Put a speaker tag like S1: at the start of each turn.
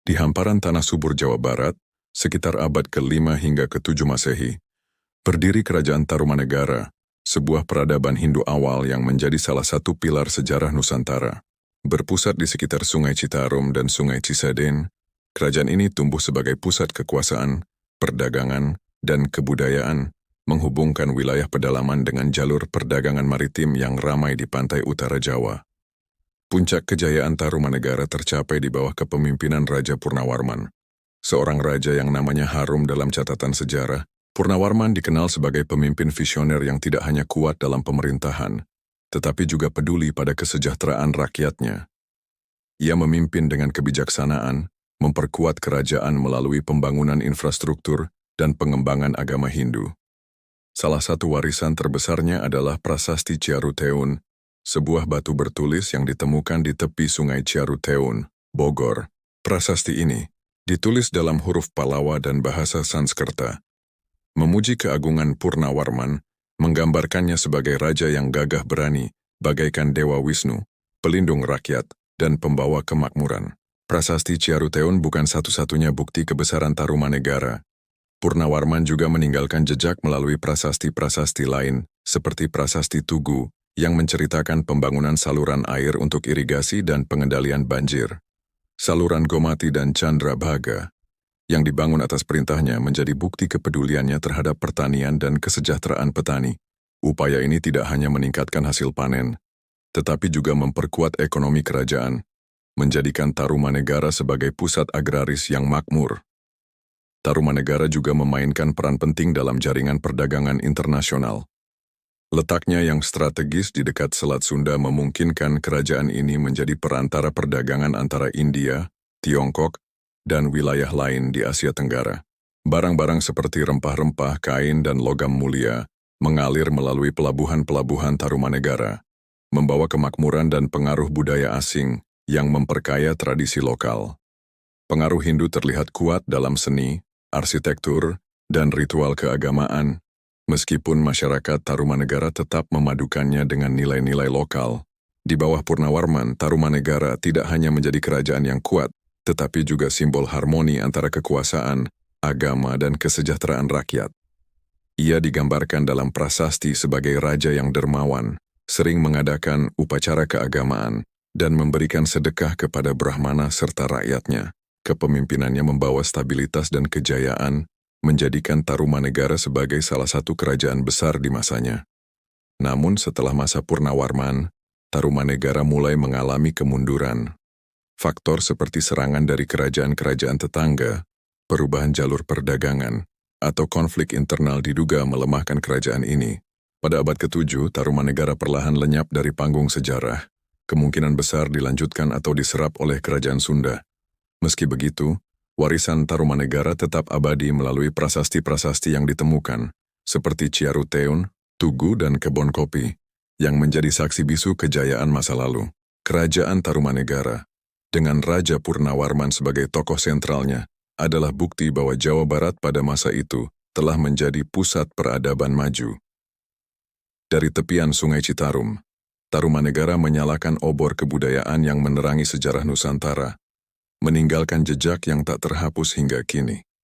S1: Di hamparan tanah subur Jawa Barat, sekitar abad ke-5 hingga ke-7 Masehi, berdiri Kerajaan Tarumanegara, sebuah peradaban Hindu awal yang menjadi salah satu pilar sejarah Nusantara. Berpusat di sekitar Sungai Citarum dan Sungai Cisadane, kerajaan ini tumbuh sebagai pusat kekuasaan, perdagangan, dan kebudayaan, menghubungkan wilayah pedalaman dengan jalur perdagangan maritim yang ramai di pantai utara Jawa. Puncak kejayaan Tarumanegara tercapai di bawah kepemimpinan Raja Purnawarman, seorang raja yang namanya harum dalam catatan sejarah. Purnawarman dikenal sebagai pemimpin visioner yang tidak hanya kuat dalam pemerintahan, tetapi juga peduli pada kesejahteraan rakyatnya. Ia memimpin dengan kebijaksanaan, memperkuat kerajaan melalui pembangunan infrastruktur dan pengembangan agama Hindu. Salah satu warisan terbesarnya adalah Prasasti Ciaruteun, sebuah batu bertulis yang ditemukan di tepi Sungai Ciaruteun, Bogor. Prasasti ini ditulis dalam huruf Pallawa dan bahasa Sanskerta. Memuji keagungan Purnawarman, menggambarkannya sebagai raja yang gagah berani, bagaikan Dewa Wisnu, pelindung rakyat, dan pembawa kemakmuran. Prasasti Ciaruteun bukan satu-satunya bukti kebesaran Tarumanegara. Purnawarman juga meninggalkan jejak melalui prasasti-prasasti lain, seperti Prasasti Tugu, yang menceritakan pembangunan saluran air untuk irigasi dan pengendalian banjir. Saluran Gomati dan Chandrabhaga, yang dibangun atas perintahnya, menjadi bukti kepeduliannya terhadap pertanian dan kesejahteraan petani. Upaya ini tidak hanya meningkatkan hasil panen, tetapi juga memperkuat ekonomi kerajaan, menjadikan Tarumanegara sebagai pusat agraris yang makmur. Tarumanegara juga memainkan peran penting dalam jaringan perdagangan internasional. Letaknya yang strategis di dekat Selat Sunda memungkinkan kerajaan ini menjadi perantara perdagangan antara India, Tiongkok, dan wilayah lain di Asia Tenggara. Barang-barang seperti rempah-rempah, kain, dan logam mulia mengalir melalui pelabuhan-pelabuhan Tarumanegara, membawa kemakmuran dan pengaruh budaya asing yang memperkaya tradisi lokal. Pengaruh Hindu terlihat kuat dalam seni, arsitektur, dan ritual keagamaan, meskipun masyarakat Tarumanegara tetap memadukannya dengan nilai-nilai lokal. Di bawah Purnawarman, Tarumanegara tidak hanya menjadi kerajaan yang kuat, tetapi juga simbol harmoni antara kekuasaan, agama, dan kesejahteraan rakyat. Ia digambarkan dalam prasasti sebagai raja yang dermawan, sering mengadakan upacara keagamaan, dan memberikan sedekah kepada Brahmana serta rakyatnya. Kepemimpinannya membawa stabilitas dan kejayaan, menjadikan Tarumanegara sebagai salah satu kerajaan besar di masanya. Namun setelah masa Purnawarman, Tarumanegara mulai mengalami kemunduran. Faktor seperti serangan dari kerajaan-kerajaan tetangga, perubahan jalur perdagangan, atau konflik internal diduga melemahkan kerajaan ini. Pada abad ke-7, Tarumanegara perlahan lenyap dari panggung sejarah, kemungkinan besar dilanjutkan atau diserap oleh kerajaan Sunda. Meski begitu, warisan Tarumanegara tetap abadi melalui prasasti-prasasti yang ditemukan, seperti Ciaruteun, Tugu, dan Kebon Kopi, yang menjadi saksi bisu kejayaan masa lalu. Kerajaan Tarumanegara, dengan Raja Purnawarman sebagai tokoh sentralnya, adalah bukti bahwa Jawa Barat pada masa itu telah menjadi pusat peradaban maju. Dari tepian Sungai Citarum, Tarumanegara menyalakan obor kebudayaan yang menerangi sejarah Nusantara, meninggalkan jejak yang tak terhapus hingga kini.